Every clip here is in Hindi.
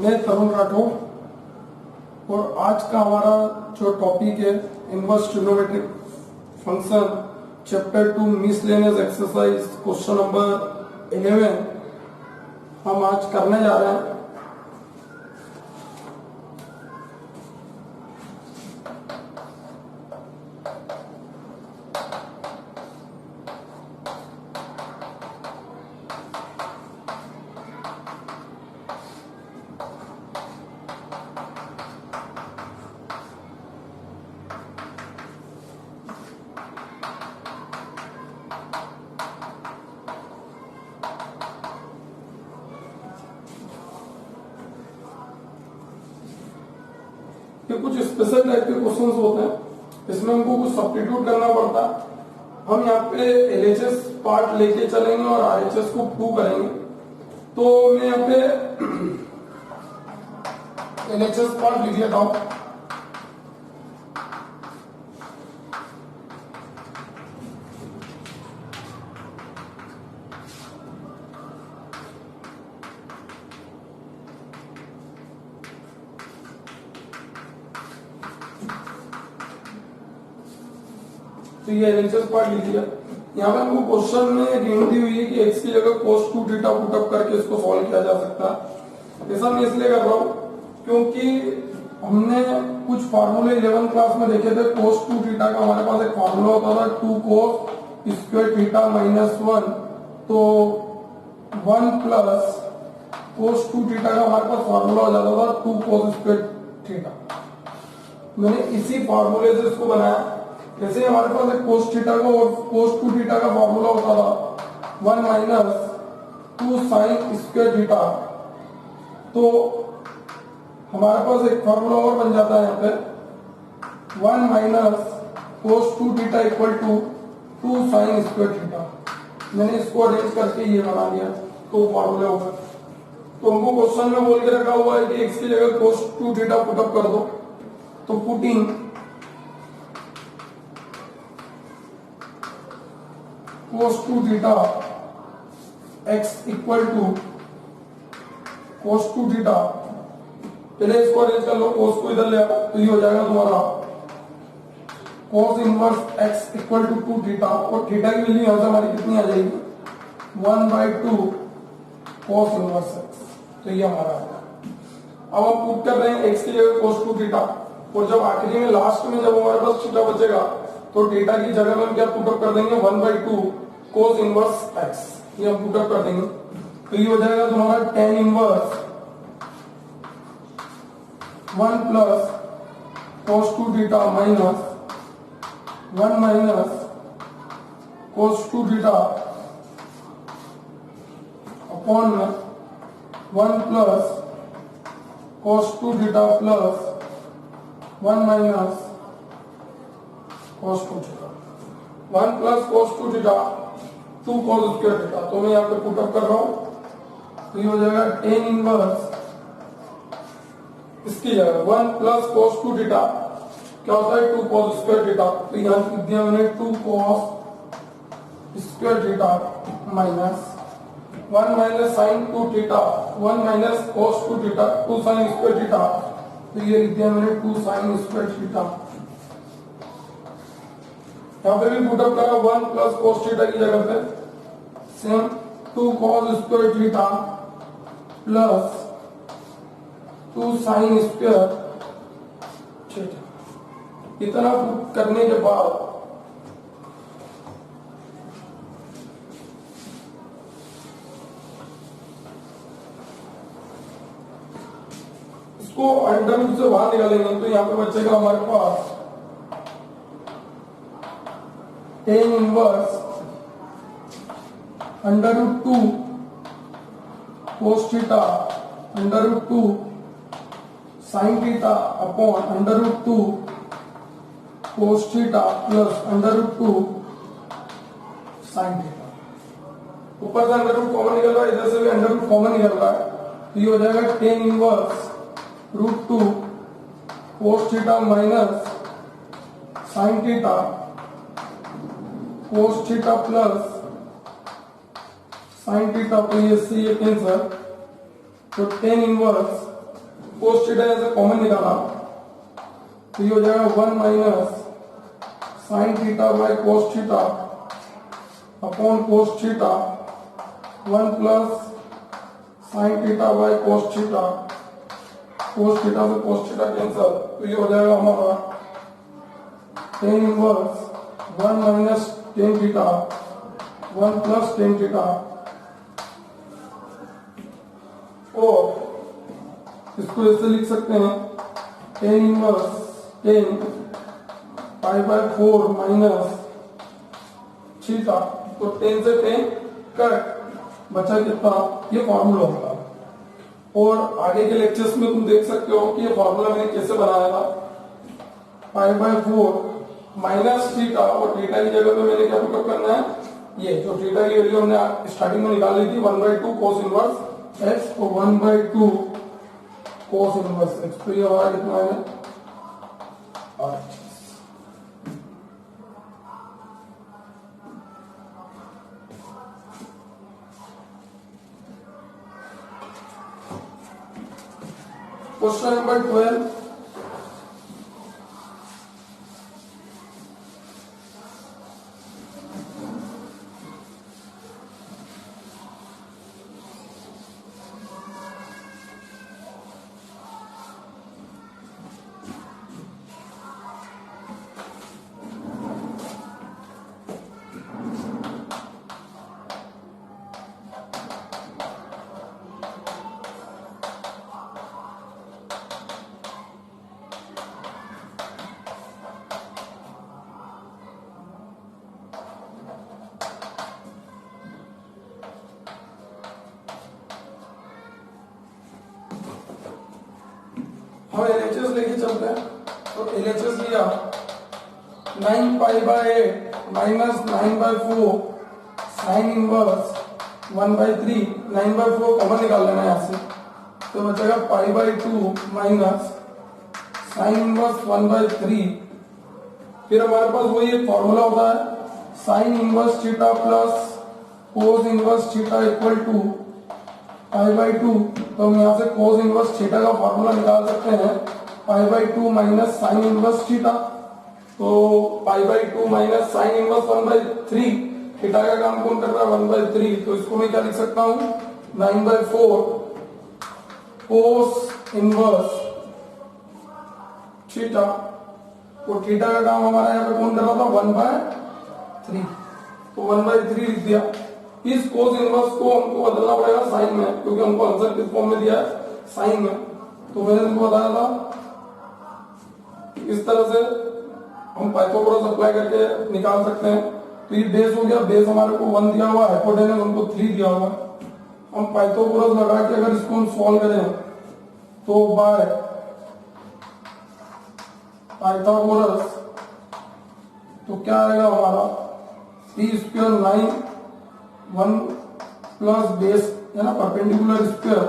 मैं तरुण राठौर और आज का हमारा जो टॉपिक है inverse trigonometric function chapter 2 miscellaneous exercise question number 11 हम आज करने जा रहे हैं। ये कुछ स्पेशल टाइप के क्वेश्चंस होते हैं, इसमें हमको कुछ सब्स्टिट्यूट करना पड़ता है। हम यहाँ पे एलएचएस पार्ट लेके चलेंगे और आरएचएस को प्रूव करेंगे। तो मैं यहाँ पे एलएचएस पार्ट लिख लेता हूं। तो ये एलएचएस पार्ट लिख दिया। यहाँ पे हमको क्वेश्चन में हिंट दी हुई है कि x की जगह cos 2 थीटा पुटअप करके इसको सॉल्व किया जा सकता है। ऐसा मैं इसलिए कर रहा हूँ क्योंकि हमने कुछ फार्मूले 11 क्लास में देखे थे। cos 2 थीटा का हमारे पास एक फार्मूला होता था 2 cos स्क्वायर थीटा माइनस 1, तो 1 प्लस cos 2 थीटा का हमारे पास फार्मूला हो जाता था 2 cos स्क्वायर थीटा। मैंने इसी फार्मूले से इसको बनाया। जैसे हमारे पास एक cos थीटा का और cos 2 थीटा का फॉर्मूला होता था 1 माइनस 2 साइन स्क्वायर थीटा, तो हमारे पास एक फॉर्मूला और बन जाता है यहाँ पे 1 minus cos 2 theta equal to 2 sine square theta. मैंने इसको अरेंज करके ये बना लिया, तो फॉर्मूले होगा। तो हमको क्वेश्चन में बोल के रखा हुआ है कि x की जगह cos 2 थीटा पुटअप कर दो, तो putting cos 2 theta x equal to cos 2 theta, पहले इसको अरेंज कर लो, cos को इधर ले आओ तो ये हो जाएगा तुम्हारा cos inverse x equal to 2 theta, और थीटा की वैल्यू यहां से हमारी कितनी आ जाएगी 1/2 cos इनवर्स x। तो ये हमारा है। अब हम पुट कर रहे हैं x की जगह cos 2 थीटा, और जब आखिरी में लास्ट में जब हमारे पास थीटा बचेगा तो थीटा की जगह में हम क्या पुटअप कर देंगे 1/2 cos इनवर्स x, ये हम पुटअप कर देंगे। तो ये हो जाएगा तुम्हारा tan inverse 1 plus cos 2 theta minus 1 minus cos 2 theta upon में 1 plus cos 2 theta plus 1 minus cos 2 theta. 1 plus cos 2 theta 2 cos square theta, तो मैं यहाँ पे पुटअप कर रहा हूं, तो ये हो जाएगा tan इनवर्स इसकी जगह 1 प्लस cos 2 थीटा क्या होता है 2 cos स्क्वायर थीटा, तो यहाँ लिख दिया मैंने 2 cos square theta minus 1 minus sine 2 theta 1 minus cos 2 theta 2 sine square theta, तो ये लिख दिया मैंने 2 साइन स्क्वायर थीटा। यहाँ पे भी पुटअप करा 1 प्लस cos थीटा की जगह पे same 2 cos square theta plus 2 sine square theta. इतना पुट करने के बाद इसको अंडर रूट से बाहर निकालेंगे, तो यहाँ पे बचेगा हमारे पास tan inverse under root 2 cos theta under root 2 sine theta upon under root 2 cos theta plus under root 2 sine theta. ऊपर से अंडर रूट कॉमन निकल रहा है, इधर से भी अंडर रूट कॉमन निकल रहा है, तो ये हो जाएगा tan inverse root 2 cos theta minus sine theta cos theta plus sine theta, तो ये सी ये कैंसर, तो tan इनवर्स कोस थीटा ऐसे कॉमन निकाला तो ये हो जाएगा 1 minus sine theta by cos theta upon cos theta 1 plus sine theta by cos theta से कोस थीटा कैंसल तो ये हो जाएगा हमारा tan inverse 1 minus tan theta 1 plus tan theta और इसको ऐसे लिख सकते हैं tan inverse 10 pi by 4 minus theta तो 10 से 10 कट बचा कितना ये फॉर्मूला होगा और आगे के लेक्चर्स में तुम देख सकते हो कि ये फॉर्मूला मैंने कैसे बनाया था पाई बाय 4 माइनस थीटा और थीटा की जगह पे मैंने क्या पुटअप करना है ये जो थीटा की वैल्यू हमने स्टार्टिंग में निकाल ली थी 1/2 कोस इनवर्स एक्स तो 1/2 कोस इनवर्स एक्स तो ये हमारा कितना है क्वेश्चन नंबर 12 हम एलएचएस लेके चलते हैं तो एलएचएस लिया 9 pi by 8 minus 9/4 sine inverse 1/3 9/4 common निकाल लेना है यहाँ से तो बचेगा pi by 2 minus sine inverse 1/3 फिर हमारे पास वही एक फॉर्मूला होता है sine inverse theta plus cos inverse theta equal to pi by 2 तो हम यहाँ से कोस इनवर्स थीटा का फॉर्मूला निकाल सकते हैं pi by 2 minus sine inverse theta तो pi by 2 minus sine inverse 1/3 theta का काम कौन कर रहा है 1/3 तो इसको मैं क्या लिख सकता हूँ 9/4 कोस इनवर्स थीटा तो थीटा का काम हमारा यहाँ पे कौन कर रहा था 1/3 तो 1/3 लिख दिया इस कोस इनवर्स को हमको बदलना पड़ेगा साइन में क्योंकि हमको आंसर किस फॉर्म में दिया है साइन में तो मैंने तुमको बताया था इस तरह से हम पाइथागोरस अप्लाई करके निकाल सकते हैं तो ये बेस हो गया बेस हमारे को 1 दिया हुआ हाइपोटेनस हमको 3 दिया हुआ हम पाइथागोरस लगा के अगर इसको हम सॉल्व करें तो बाय पाइथागोरस तो क्या आएगा हमारा p² 9 1 प्लस बेस है ना परपेंडिकुलर स्क्वायर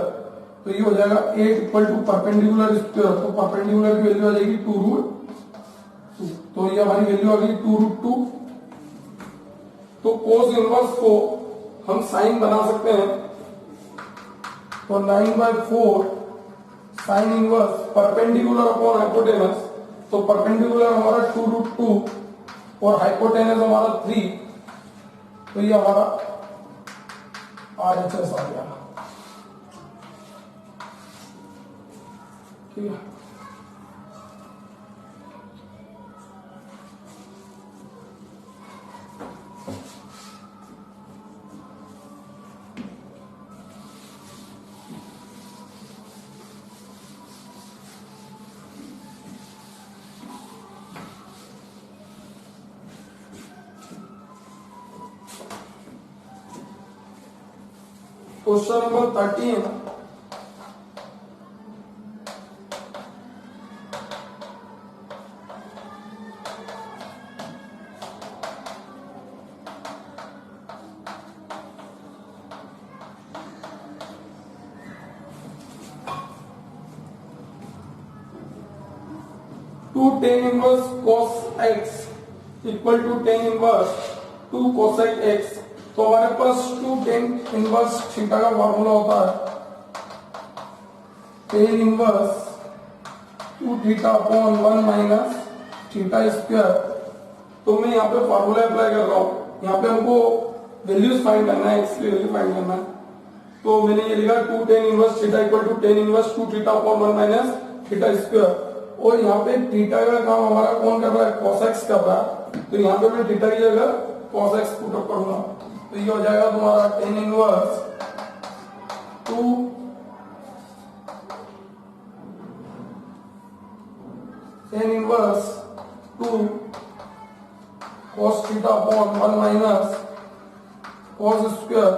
तो ये हो जाएगा 8 इक्वल टू परपेंडिकुलर स्क्वायर तो परपेंडिकुलर की वैल्यू आ जाएगी 2√2 तो ये हमारी वैल्यू आ गई 2√2 तो कोस इनवर्स को हम साइन बना सकते हैं तो 9/4 sine inverse perpendicular upon hypotenuse तो परपेंडिकुलर हमारा 2√2 और हाइपोटेनस हमारा 3 तो ये हमारा RHS आ गया ठीक है question number 13 2 tan inverse cos x equal to tan inverse 2 cosec x तो हमारे पास 2 tan इनवर्स थीटा का फॉर्मूला होता है tan inverse 2 theta upon 1 minus theta square. तो मैं यहाँ पे फॉर्मूला अप्लाई कर रहा हूँ, यहाँ पे हमको वैल्यूज फाइंड करना है, एक्स की वैल्यू फाइंड करना है। तो मैंने ये लिखा 2 tan inverse theta equal to tan inverse 2 theta upon 1 minus theta square. और यहाँ पे थीटा का काम हमारा कौन कर रहा है, cos x कर रहा है। तो यहाँ पे मैं थीटा की जगह cos x पुट अप करूंगा। तो ये हो जाएगा तुम्हारा tan inverse 2 tan inverse 2 cos theta upon 1 minus cos square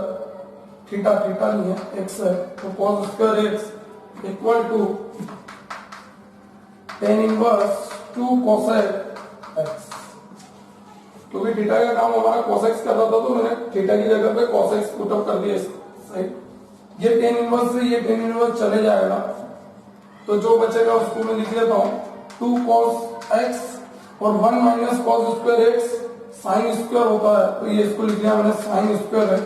theta, theta नहीं है x है, तो cos square x equal to tan inverse 2 cosec x। क्योंकि थीटा का काम हमारा cos x कर रहा था, तो मैंने थीटा की जगह पे cos x पुट अप कर दिया इस साइड। ये टेन इनवर्स से ये टेन इनवर्स चले जाएगा, तो जो बचेगा उसको मैं लिख लेता हूँ 2 cos x और 1 minus cos square x sine square होता है, तो ये इसको लिख लिया मैंने साइन स्क्वायर x।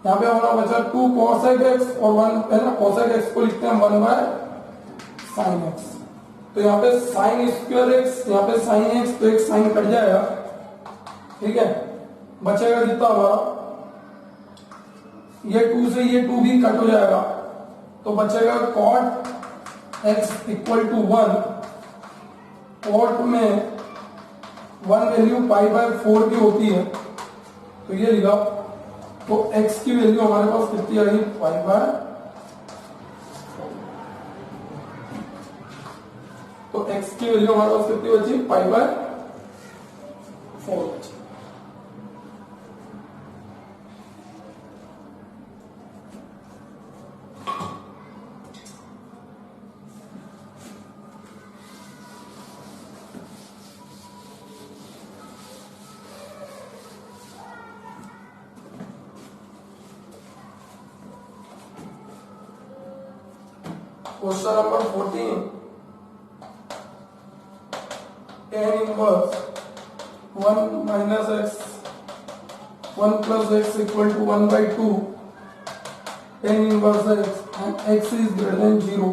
यहाँ पे हमारा बचा 2 cosec x और 1 है ना, cosec x को लिखते हैं 1 बाय साइन x। तो यहाँ पे साइन स्क्वायर x, यहाँ पे साइन x, तो एक साइन कट जाएगा, ठीक है। बचेगा कितना हमारा, ये 2 से ये 2 भी कट हो जाएगा, तो बचेगा cot x equal to 1। cot में 1 वैल्यू पाई बाय 4 की होती है, तो ये लिखा। तो x की वैल्यू हमारे पास कितनी आ गई, पाई बाय। तो x की वैल्यू हमारे पास कितनी बची, पाई बाय 4 बची। Question number 14, tan inverse 1 minus x 1 plus x equal to 1 by 2 tan inverse x and x is greater than 0।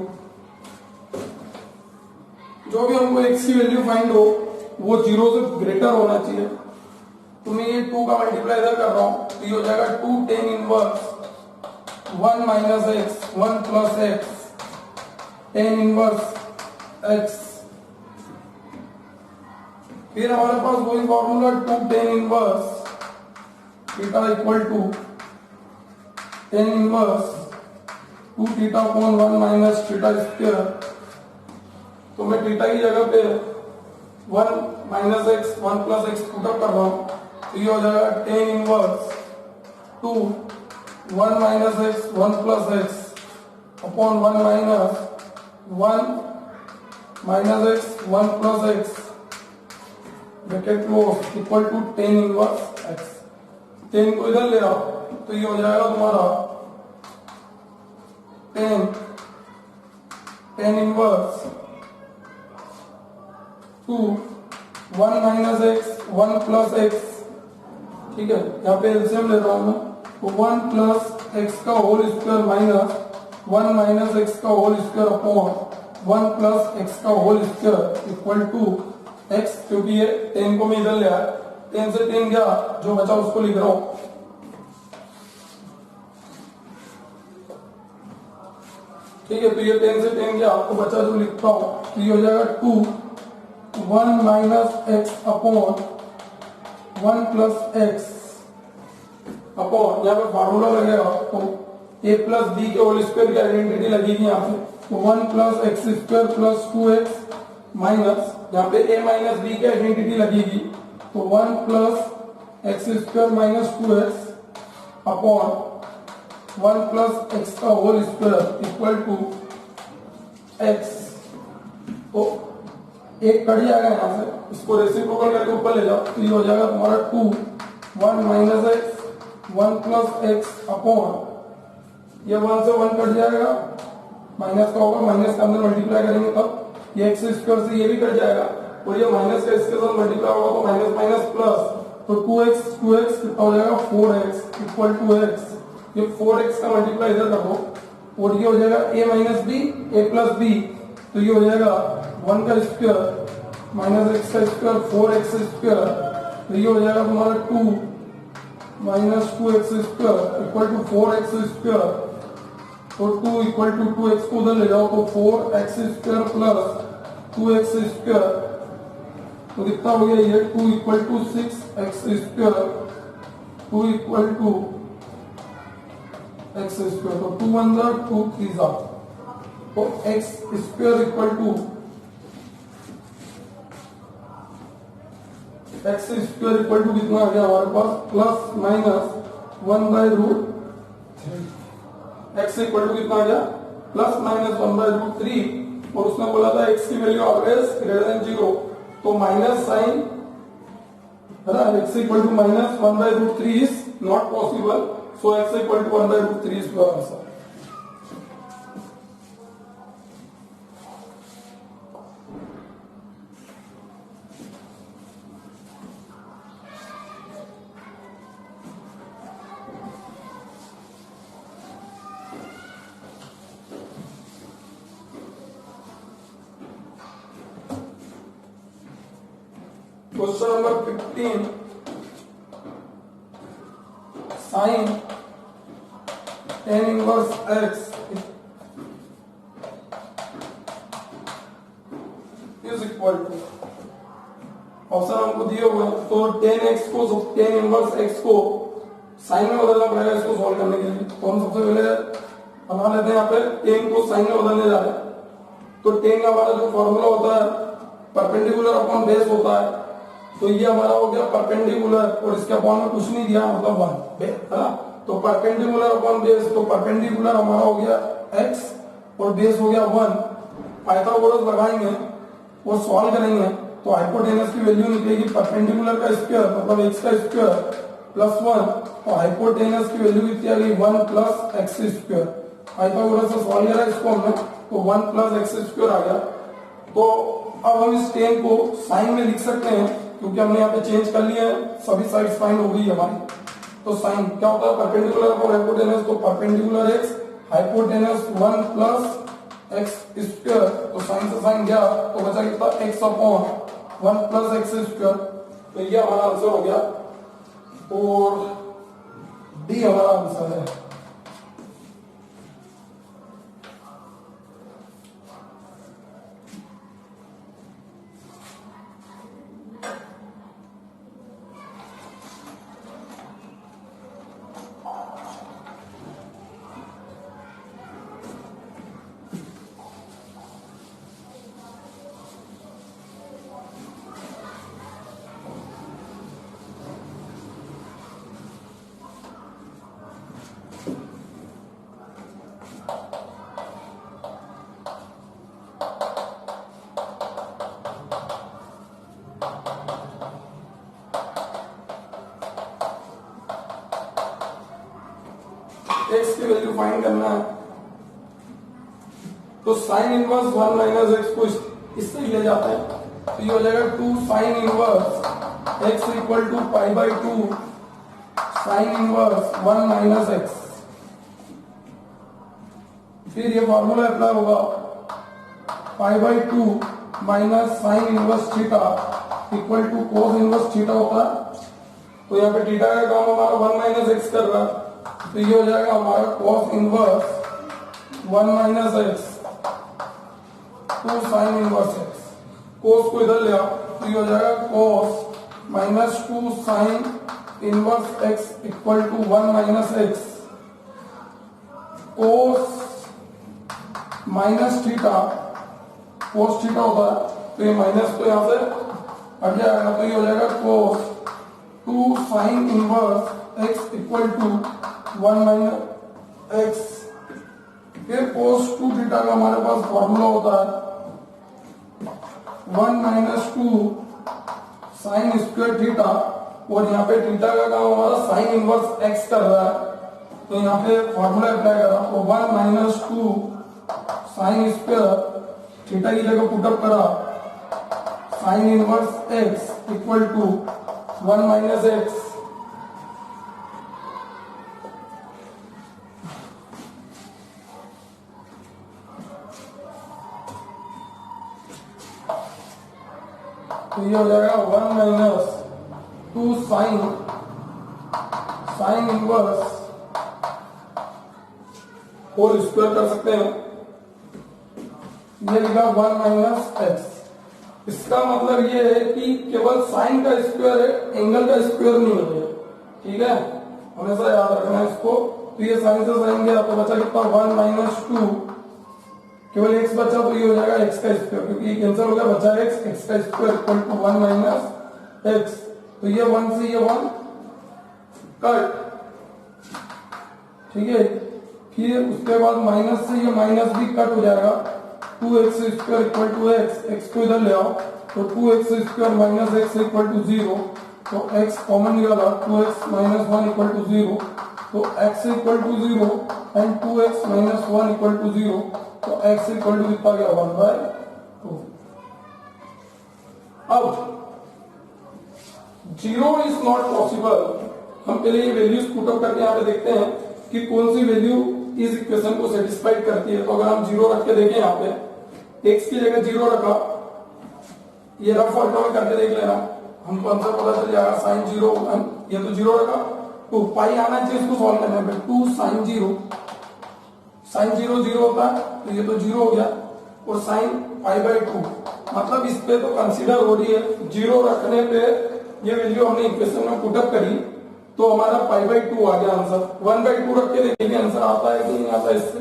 जो भी हमको x की वैल्यू फाइंड हो वो 0 से ग्रेटर होना चाहिए। तो मैं ये 2 का मल्टीप्लाई इधर कर रहा हूं, तो ये हो जाएगा 2 tan inverse 1 minus x 1 plus x tan inverse x। फिर हमारे पास वही formula 2 tan inverse theta equal to tan inverse 2 theta upon 1 minus theta square. तो मैं थीटा की जगह पे 1 minus x 1 plus x put up कर रहा हूं, तो ये हो जाएगा tan inverse 2 1 minus x 1 plus x upon 1 minus 1 minus x 1 plus x bracket close equal to tan inverse x। tan को इधर ले आओ, तो ये हो जाएगा तुम्हारा tan inverse 2 1 minus x 1 plus x, ठीक है। यहाँ पे एलसीएम ले रहा हूं मैं, तो 1 प्लस x का whole square minus 1 minus x का whole square upon 1 plus x का whole square equal to x। क्योंकि ये 10 को मैं इधर ले आया, 10 से 10 गया, जो बचा उसको लिख रहा हूं। ठीक है, तो ये 10 से 10 गया, आपको बचा जो लिखता हूं, तो ये हो जाएगा 2 1 minus x upon 1 plus x upon, यहाँ पे फॉर्मूला लगेगा, तो a प्लस b के होल स्क्वायर की आइडेंटिटी लगेगी यहाँ पे, तो 1 plus x square plus 2x minus, यहाँ पे a माइनस b की आइडेंटिटी लगेगी, तो 1 plus x square minus 2x upon 1 plus x का whole square equal to x। तो एक कट जाएगा यहाँ से, इसको रेसिप्रोकल करके ऊपर ले जाओ, तो ये हो जाएगा तुम्हारा 2 1 minus x 1 plus x upon, ये 1 से 1 कट जाएगा, माइनस का होगा, माइनस का अंदर मल्टीप्लाई करेंगे तब ये एक्स स्क्वायर से ये भी कट जाएगा, और ये माइनस का इसके साथ मल्टीप्लाई होगा तो माइनस माइनस प्लस, तो 2x कितना हो जाएगा 4x इक्वल टू x। ये 4x का मल्टीप्लाई इधर कर दो, और ये हो जाएगा a minus b a plus b, तो ये हो जाएगा 1 का स्क्वायर माइनस एक्स का स्क्वायर 4x स्क्वायर, तो ये हो जाएगा तुम्हारा 2 minus 2x square equal to 4x square, तो 2 इक्वल टू 2x को उधर ले जाओ तो 4x square plus 2x square, तो कितना हो गया ये 2 equal to 6x square, 2 equal to x square, तो 2 1 जा 2 3 जा, तो x square equal to x square equal to कितना आ गया हमारे पास plus minus 1 by root 3, x equal to कितना आ गया प्लस माइनस 1 बाय रूट 3, और उसने बोला था x की वैल्यू ऑलवेज ग्रेटर देन 0, तो माइनस साइन है ना, x equal to minus 1 by root 3 is not possible, so x equal to 1 by root 3 is your answer. Question number 15, sine tan inverse x is equal to, option हमको दिए हुए हैं, तो tan x को tan इनवर्स x को साइन में बदलना पड़ेगा इसको सॉल्व करने के लिए, तो हम सबसे पहले बना लेते हैं यहाँ पे tan को साइन में बदलने जा रहे हैं, तो tan का हमारा जो फॉर्मूला होता है परपेंडिकुलर अपॉन बेस होता है, तो ये हमारा हो गया परपेंडिकुलर और इसके अपॉन में कुछ नहीं दिया मतलब 1 है ना, तो परपेंडिकुलर अपॉन बेस, तो परपेंडिकुलर हमारा हो गया x और बेस हो गया 1, पाइथागोरस लगाएंगे और सॉल्व करेंगे तो हाइपोटेनस की वैल्यू निकलेगी परपेंडिकुलर का स्क्वायर मतलब x का स्क्वायर प्लस 1, तो हाइपोटेनस की वैल्यू कितनी आ गई 1 प्लस एक्स स्क्वायर, पाइथागोरस से सॉल्व करा इसको हमने तो 1 प्लस एक्स स्क्वायर आ गया, तो अब हम इस tan को साइन में लिख सकते हैं क्योंकि हमने यहाँ पे चेंज कर लिया है, सभी साइड्स फाइंड हो गई हमारी, तो साइन क्या होता है परपेंडिकुलर अपॉन हाइपोटेनस, तो perpendicular x hypotenuse 1 plus x square, तो साइन से साइन गया तो बचा कितना x upon 1 plus x square, तो ये हमारा आंसर हो गया और डी हमारा आंसर है। x की वैल्यू फाइंड करना है, तो साइन इनवर्स 1 माइनस एक्स को इससे ले जाते हैं, तो ये हो जाएगा 2 sine inverse x equal to pi by 2 sine inverse 1 minus x, फिर ये फॉर्मूला अप्लाई होगा pi by 2 minus sine inverse theta equal to cos inverse theta होता है, तो यहाँ पे थीटा का काम हमारा 1 माइनस एक्स कर रहा है, तो ये हो जाएगा हमारा cos inverse 1 minus x 2 sine inverse x, cos को इधर ले आओ तो ये हो जाएगा cos minus 2 sine inverse x equal to 1 minus x, cos minus theta cos theta होता है, तो ये माइनस तो यहां से हट जाएगा, तो ये हो जाएगा cos 2 sine inverse x equal to 1 minus x, फिर cos 2 थीटा का हमारे पास फॉर्मूला होता है 1 माइनस 2 साइन स्क्वायर थीटा, और यहाँ पे थीटा का काम हमारा साइन इनवर्स एक्स कर रहा है, तो यहाँ पे फॉर्मूला अप्लाई करा तो 1 माइनस 2 साइन स्क्वायर थीटा की जगह पुटअप करा sine inverse x equal to 1 minus x, तो ये हो जाएगा 1 minus 2 sine inverse whole square कर सकते हैं। ये लिखा 1 माइनस एक्स। इसका मतलब ये है कि केवल साइन का स्क्वायर है, एंगल का स्क्वायर नहीं है। ठीक है, हमेशा याद रखना है इसको। तो ये साइन से साइन गया तो बचा कितना 1 माइनस 2, केवल एक्स बचा तो ये हो जाएगा एक्स का स्क्वायर, क्योंकि कैंसिल हो गया, बचा एक्स का square equal to 1 minus x. तो ये 1 से ये 1 कट। ठीक है, फिर उसके बाद माइनस से ये माइनस भी कट हो जाएगा। 2x square equal to x को इधर ले आओ तो 2x square minus x equal to 0। तो x कॉमन निकाला, 2x माइनस 1 इक्वल टू 0। तो x equal to 0 and 2x minus 1 equal to 0। तो x इक्वल टू कितना गया 1/2। अब 0 इज नॉट पॉसिबल। हम पहले ये वैल्यूज पुट अप करके यहाँ पे देखते हैं कि कौन सी वैल्यू इस इक्वेशन को सेटिस्फाइड करती है। तो अगर हम 0 रख के देखें, यहाँ पे x की जगह 0 रखा, ये रफ फॉर्मूला में करके देख लेना, हमको आंसर पता चल जाएगा। साइन 0 ये तो 0 रखा, तो पाई आना चाहिए इसको सॉल्व करने में। 2 साइन 0, साइन 0 0 होता है तो ये तो 0 हो गया, और साइन π/2 मतलब इस पे तो कंसीडर हो रही है। 0 रखने पे ये वैल्यू हमने इक्वेशन में पुटअप करी तो हमारा π/2 आ गया आंसर। 1/2 रख के देखेंगे आंसर आता है कि नहीं आता है इससे।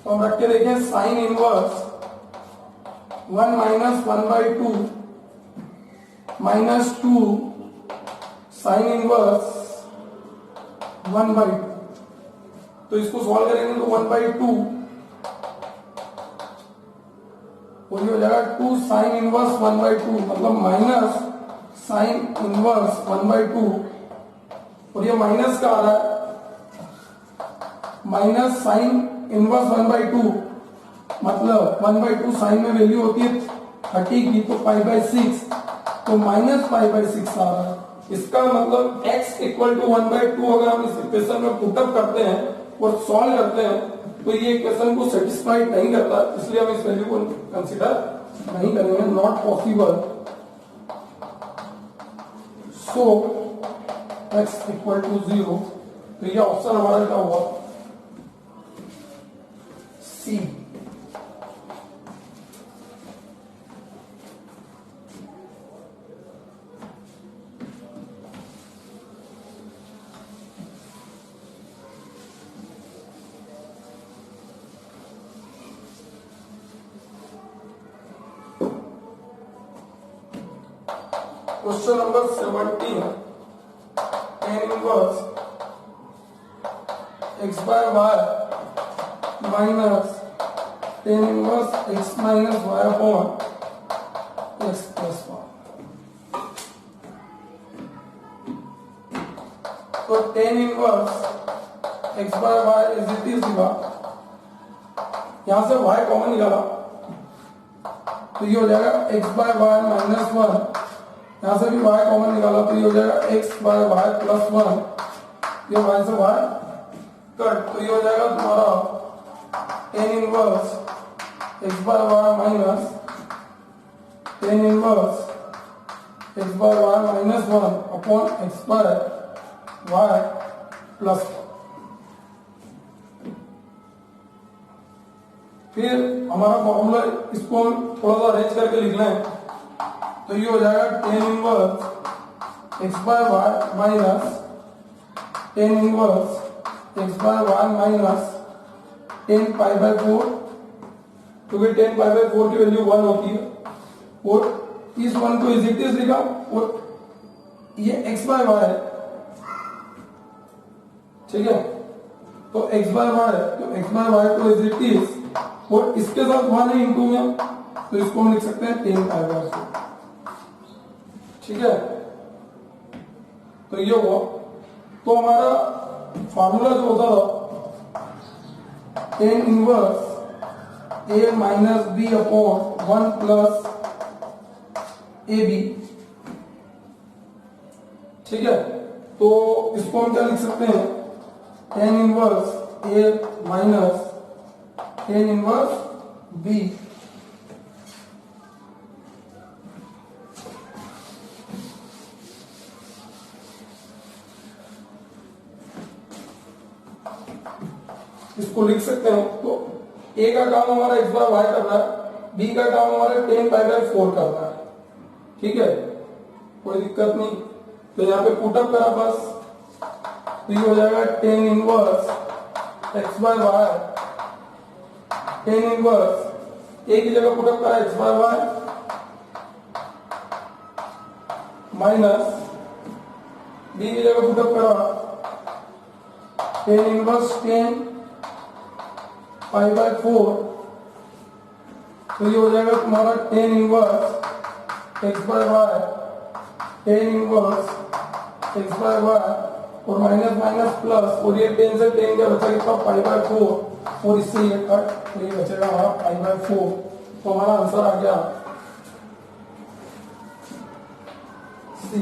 तो हम रख के देखें sign inverse 1 minus 1/2 minus 2 sine inverse 1/2। तो इसको सॉल्व करेंगे तो 1/2 और ये हो जाएगा 2 साइन इनवर्स 1/2 मतलब माइनस साइन इनवर्स 1/2। और ये माइनस का आ रहा है, माइनस साइन इनवर्स 1/2 मतलब 1/2 साइन में वैल्यू होती है 30 की, तो π/6 तो माइनस π/6 आ रहा है। इसका मतलब x इक्वल टू 1/2 अगर हम इस इक्वेशन में पुटअप करते हैं और सॉल्व करते हैं तो ये इक्वेशन को सेटिस्फाइड नहीं करता, इसलिए हम इस वैल्यू को कंसीडर नहीं करेंगे, not possible. So x equal to 0। तो ये ऑप्शन हमारा क्या हुआ, C. Question number 17, tan inverse x/y minus tan inverse x minus y upon x plus 1। तो tan inverse x/y is it is दिया, यहां से y कॉमन निकाला तो ये हो जाएगा x/y माइनस 1। यहां से भी y कॉमन निकाला तो ये हो जाएगा x/y प्लस 1। ये y से y कट, तो ये हो जाएगा तुम्हारा tan inverse x/y minus tan inverse x/y minus 1 upon x/y plus 1। फिर हमारा फॉर्मूला इसको हम थोड़ा सा अरेंज करके लिख लें तो ये हो जाएगा tan inverse x/y minus tan inverse x/y minus tan π/4, क्योंकि tan π/4 की वैल्यू 1 होती है और इस 1 को इज इट इज लिखा और ये x/y है। ठीक है, तो x/y है तो x/y को इज इट इज और इसके साथ 1 है इंटू में, तो इसको हम लिख सकते हैं tan π/4। ठीक है, तो ये हुआ। तो हमारा फार्मूला जो होता था tan inverse a minus b upon 1 plus a b. ठीक है, तो इसको हम क्या लिख सकते हैं, tan inverse a minus tan inverse b इसको लिख सकते हैं। तो ए का काम हमारा एक्स बाय वाई करना है, बी का काम हमारा 10π/4 करना है। ठीक है, कोई दिक्कत नहीं। तो यहाँ पे पुटअप करा बस, तो ये हो जाएगा 10 inverse x by y, 10 inverse A की जगह पुटअप करा x by y minus B की जगह पुटअप करा 10 इनवर्स 10π/4, तो ये हो जाएगा तुम्हारा 10 inverse x by y, 10 inverse x by y और माइनस माइनस प्लस, और ये 10 से 10 क्या बचा कितना π/4 और इससे ये कट, तो ये बचेगा हमारा π/4। तो हमारा आंसर आ गया सी।